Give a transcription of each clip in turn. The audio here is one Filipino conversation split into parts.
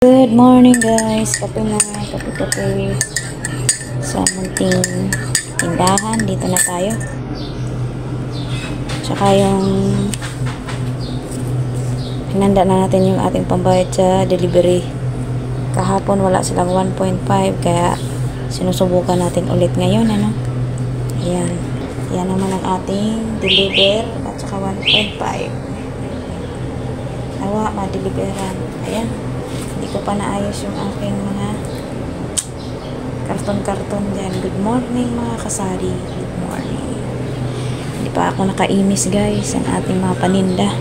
Good morning guys, kape na, kape sa munting tindahan, dito na tayo. Tsaka yung hinanda na natin yung ating pambayad sa delivery. Kahapon wala silang 1.5 kaya sinusubukan natin ulit ngayon, ano. Ayan, yan naman ang ating deliver at saka 1.5 nawa ma-deliveran. Ayan, hindi ko pa naayos yung aking mga karton-karton dyan. Good morning mga kasari, good morning. Hindi pa ako nakaimis guys ang ating mga paninda.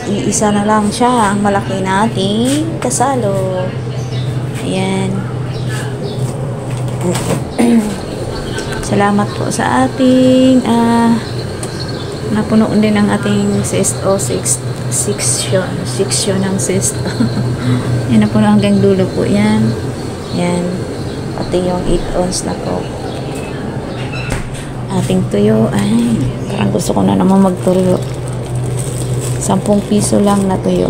Iisa na lang siya ang malaki nating kasalo. Ayan. Salamat po sa ating napuno din ang ating CSO section ng CSO. Yan, napuno hanggang dulo po yan. Yan, pati yung 8 ounce na po ating tuyo. Ay, parang gusto ko na naman magtuyo. 10 piso lang na tuyo.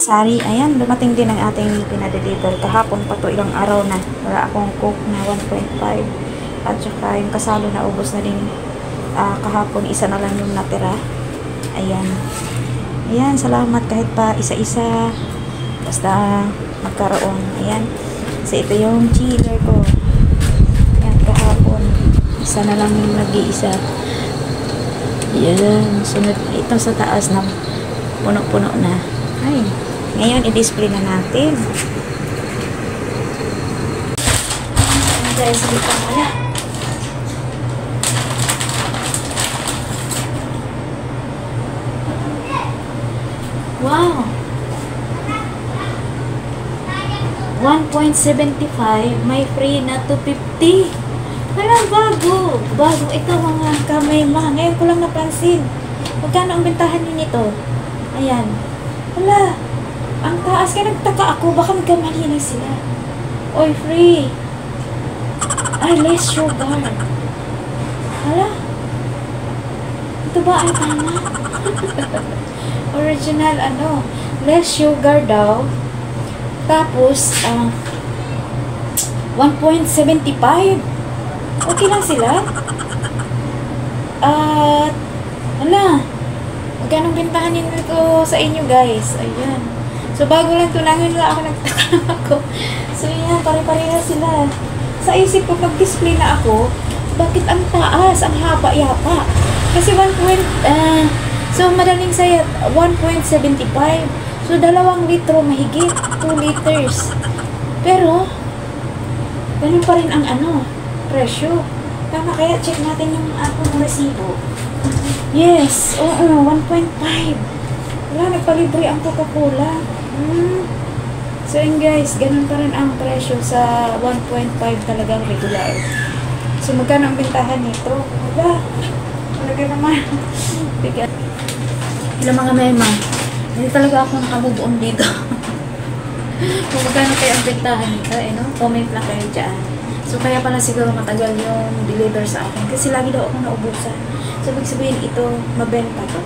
Sari, ayan, dumating din ang ating pinadeliver. Kahapon pa to, ilang araw na. Wala akong coke na 1.5. At saka yung kasalo na ubos na din. Kahapon, isa na lang yung natira. Ayan. Ayan, salamat kahit pa isa-isa. Basta magkaroon. Ayan. Kasi ito yung chiller ko. Ayan, kahapon. Isa na lang yung nag-iisa. Ayan. Sunod, ito sa taas na puno-puno na. Ay. Ngayon, i-display na natin. Guys, dito muna. Wow! 1.75, may free na 250. Hala, bago. Bago. Ito mga kamay ma. Ngayon ko lang napansin. Magkano ang bentahan niyo nito? Ayan. Hala. Ang taas, kaya nagtaka ako, baka nagkamali na sila. Oy, free. Ay, less sugar. Hala. Ito ba ay tama? Original, less sugar daw. Tapos, 1.75. Okay lang sila. At, wala. Magkano bintahan nito sa inyo, guys? Ayan. So, bago lang ito, ngayon lang ako nagtaka ako. So, yan, pare-pareha sila. Sa isip ko, pag-display na ako, bakit ang taas, ang haba-yapa? Kasi so, madaling sayat, 1.75. So, 2 litro mahigit, 2 liters. Pero, ganun pa rin ang presyo. Tama, kaya check natin yung atong resibo. Yes, oo, 1.5. Wala, nagpalibre ang Coca-Cola. So yun guys, ganun pa rin ang presyo sa 1.5 talagang regular. So magkano ang bintahan nito? Wala, talaga naman. Bigat. Ilang mga mema, hindi talaga ako nakamove on dito. Kung magkano kayo ang bintahan nito, comment lang kayo dyan. So kaya pala siguro matagal yung deliver sa akin kasi lagi daw ako naubusan. So ibig sabihin ito, mabenta to.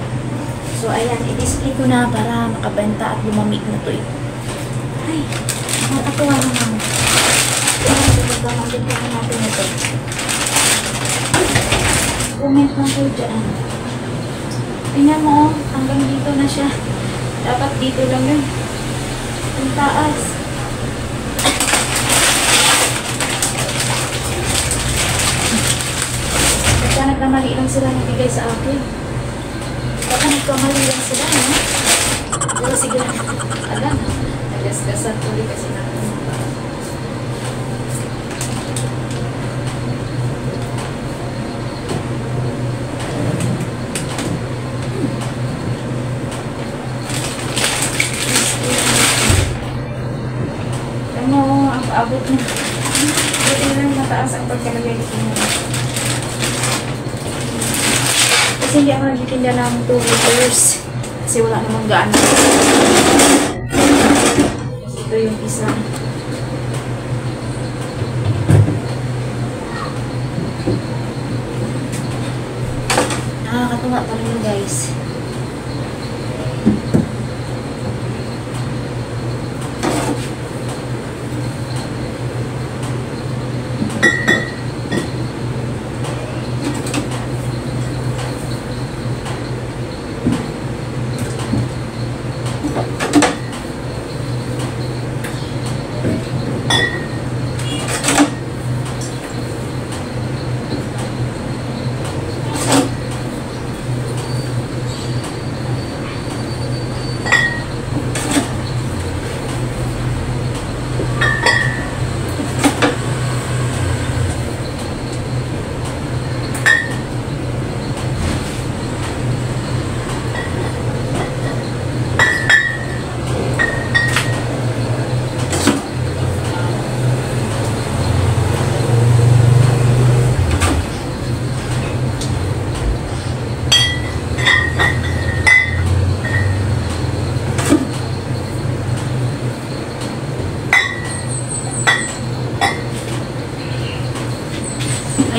So ayan, i-display ko na para makabenta at lumamig na to. Ay, nakakatuwa naman. Mabenta natin ito. Comment lang kayo dyan. Tingnan mo, hanggang dito na siya. Dapat dito lang yun. Ang taas. Baka nagkamali lang sila nabigay sa akin. Baka nagkamali lang sila, no? Pero sige, alam, nagasgasan tuloy kasi natin. Abot na. Buti lang mataas ang pagkalagay dito mo. Kasi hindi ako nagtitinda ng 2 liters. Kasi wala namang gaano. Ito yung isa. Nakakatuwa pa rin guys.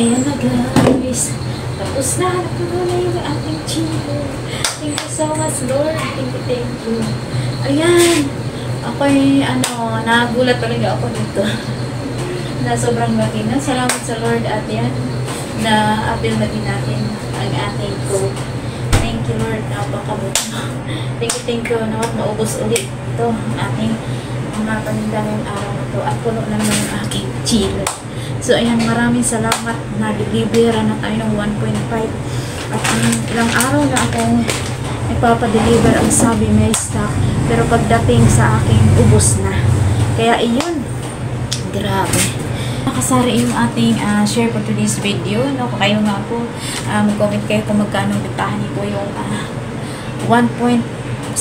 Ayan na guys. Tapos na. Napuno na yung ating chino. Thank you so much, Lord. Thank you. Ayan. Ako'y, nagulat talaga ako dito. Na sobrang laki na. Salamat sa Lord at yan. Na appeal na din natin ang ating code. Thank you, Lord. Napakabuti mo. Thank you. Nawat maubos ulit ito. Ang ating mga paninda ngayong araw na ito. At puno na naman ang aking chilo. So, ayan, maraming salamat na deliver na tayo ng 1.5. At ilang araw na akong nagpapadeliver ang sabi may stock. Pero pagdating sa akin, ubos na. Kaya, iyon. Grabe. Nakasari yung ating share for today's video. No? Kung kayo nga po, mag-comment kayo kung magkano bitahan nito yung 1.75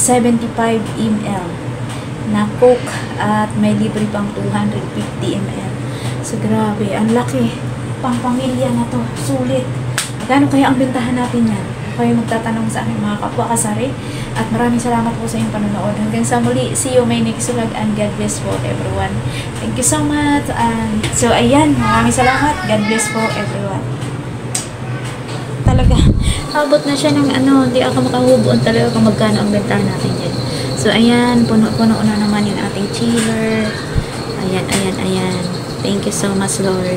ml na Coke at may libre pang 250 ml. So, grabe. Ang laki. Pang-pamilya na to. Sulit. Gano'n kaya ang bintahan natin yan? Kayo magtatanong sa aking mga kapwa kasari. At maraming salamat po sa inyong panonood. Hanggang sa muli. See you may next vlog and God bless po everyone. Thank you so much. And so, ayan. Maraming salamat. God bless po everyone. Talaga. Habot na siya ng hindi ako makahubuan talaga kung magkano ang bintahan natin yan. So, ayan, puno-puno na naman yung ating chiller. Ayan, ayan, ayan. Thank you so much, Lord.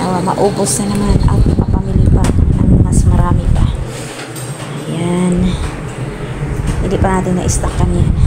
Maubos na naman at mapamili pa ng mas marami pa. Ayan. Hindi pa natin na-stockan yan.